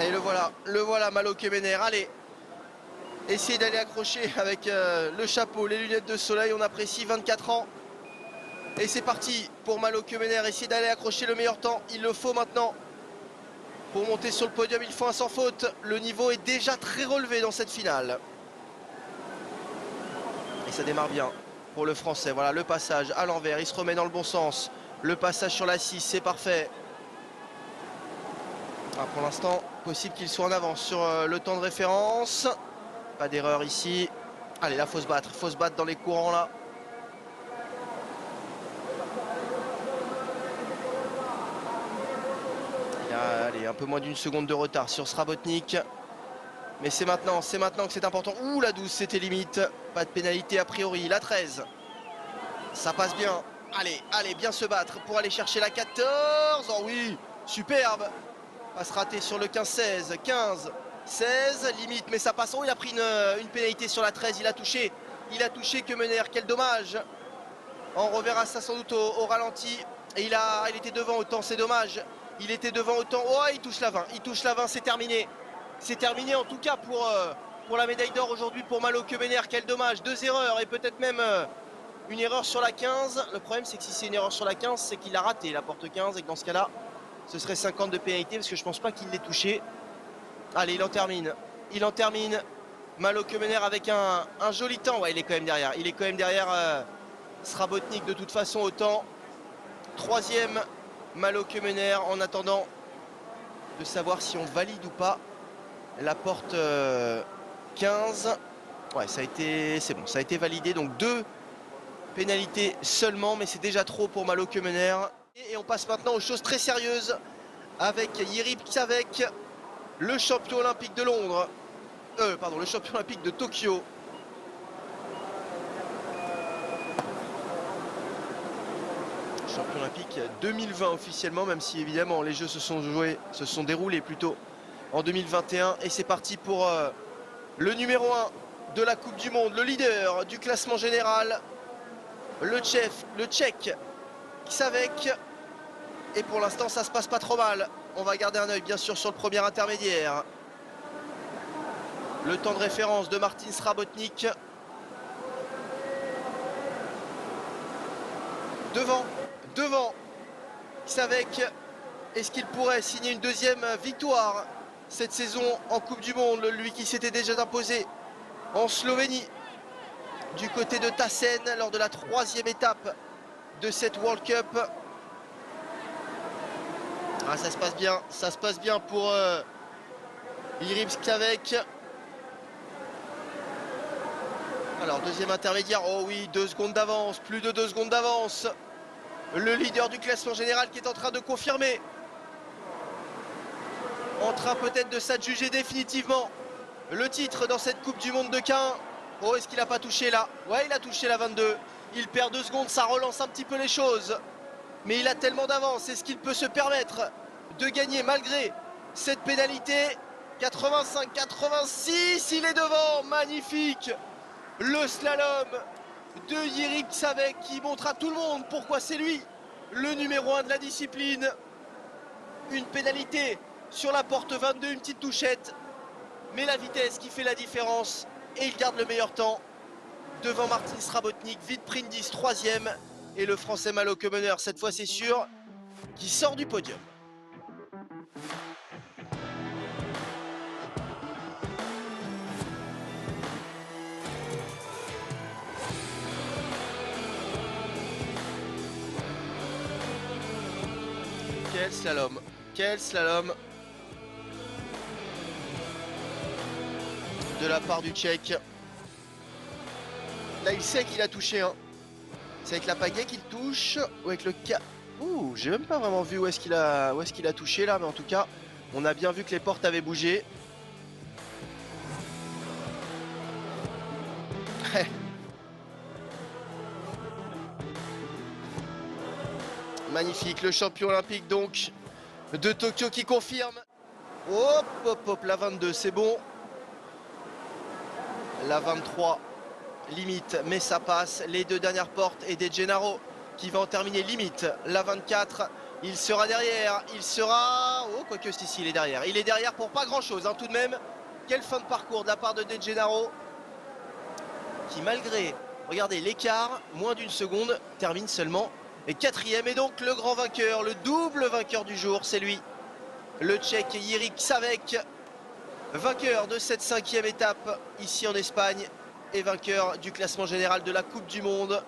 Et le voilà Malo Kemener. Allez, essayez d'aller accrocher avec le chapeau, les lunettes de soleil, on apprécie, 24 ans. Et c'est parti pour Malo Kemener, essayez d'aller accrocher le meilleur temps, il le faut maintenant. Pour monter sur le podium, il faut un sans faute. Le niveau est déjà très relevé dans cette finale. Et ça démarre bien pour le Français. Voilà le passage à l'envers, il se remet dans le bon sens. Le passage sur la 6, c'est parfait. Ah, pour l'instant, possible qu'il soit en avance sur le temps de référence. Pas d'erreur ici. Allez, là, faut se battre dans les courants là. Il a, allez, un peu moins d'une seconde de retard sur Srabotnik. Mais c'est maintenant que c'est important. Ouh, la 12, c'était limite. Pas de pénalité a priori. La 13. Ça passe bien. Allez, allez, bien se battre pour aller chercher la 14. Oh oui, superbe. Passe ratée sur le 15-16. 15, 16, limite, mais ça passe. Oh, il a pris une pénalité sur la 13. Il a touché Kemener. Quel dommage. On reverra ça sans doute au ralenti. Et il était devant autant, c'est dommage. Il était devant autant. Oh, il touche la 20. Il touche la 20, c'est terminé. C'est terminé en tout cas pour la médaille d'or aujourd'hui pour Malo Kemener. Quel dommage. 2 erreurs et peut-être même une erreur sur la 15. Le problème, c'est que si c'est une erreur sur la 15, c'est qu'il a raté la porte 15 et que dans ce cas-là, ce serait 50 de pénalité parce que je pense pas qu'il l'ait touché. Allez, il en termine. Il en termine. Malo Kemener avec un joli temps. Ouais, il est quand même derrière. Il est quand même derrière Srabotnik de toute façon au temps. 3e Malo Kemener en attendant de savoir si on valide ou pas la porte 15. Ouais, c'est bon, ça a été validé. Donc 2 pénalités seulement, mais c'est déjà trop pour Malo Kemener. Et on passe maintenant aux choses très sérieuses avec Jiří Psavek, le champion olympique de Londres. Pardon, le champion olympique de Tokyo. Champion olympique 2020 officiellement, même si évidemment les jeux se sont déroulés plutôt en 2021. Et c'est parti pour le numéro 1 de la Coupe du Monde, le leader du classement général, le Tchèque Psavek. Et pour l'instant, ça se passe pas trop mal. On va garder un œil bien sûr sur le premier intermédiaire. Le temps de référence de Martin Srabotnik. Devant Psavek. Est-ce qu'il pourrait signer une deuxième victoire cette saison en Coupe du Monde, lui qui s'était déjà imposé en Slovénie du côté de Tassen lors de la 3e étape de cette World Cup. Ah, ça se passe bien pour Jiří Psavek. Alors, deuxième intermédiaire, oh oui, 2 secondes d'avance, plus de 2 secondes d'avance. Le leader du classement général qui est en train de confirmer. En train peut-être de s'adjuger définitivement le titre dans cette Coupe du Monde de Caen. Oh, est-ce qu'il n'a pas touché là? Ouais, il a touché la 22. Il perd 2 secondes, ça relance un petit peu les choses. Mais il a tellement d'avance, est-ce qu'il peut se permettre de gagner malgré cette pénalité? 85, 86, il est devant, magnifique. Le slalom de Jiří Psavek qui montre à tout le monde pourquoi c'est lui le numéro 1 de la discipline. Une pénalité sur la porte 22, une petite touchette, mais la vitesse qui fait la différence et il garde le meilleur temps devant Martin Srabotnik, Vít-Prindis 3e et le français Malo Kemener, cette fois c'est sûr, qui sort du podium. Quel slalom de la part du Tchèque. Là il sait qu'il a touché, hein. C'est avec la pagaie qu'il touche ou avec le cas. Ouh, j'ai même pas vraiment vu où est-ce qu'il a touché là, mais en tout cas on a bien vu que les portes avaient bougé. Magnifique, le champion olympique donc de Tokyo qui confirme. Hop, hop, hop, la 22, c'est bon. La 23, limite, mais ça passe. Les 2 dernières portes et De Gennaro qui va en terminer limite. La 24, Il sera derrière, il sera... Oh, quoique si, il est derrière. Il est derrière pour pas grand-chose, hein, tout de même. Quelle fin de parcours de la part de De Gennaro, qui malgré, regardez, l'écart, moins d'une seconde, termine seulement quatrième. Et donc le grand vainqueur, le double vainqueur du jour, c'est lui. Le Tchèque Jiří Čavec, vainqueur de cette 5e étape ici en Espagne et vainqueur du classement général de la Coupe du Monde.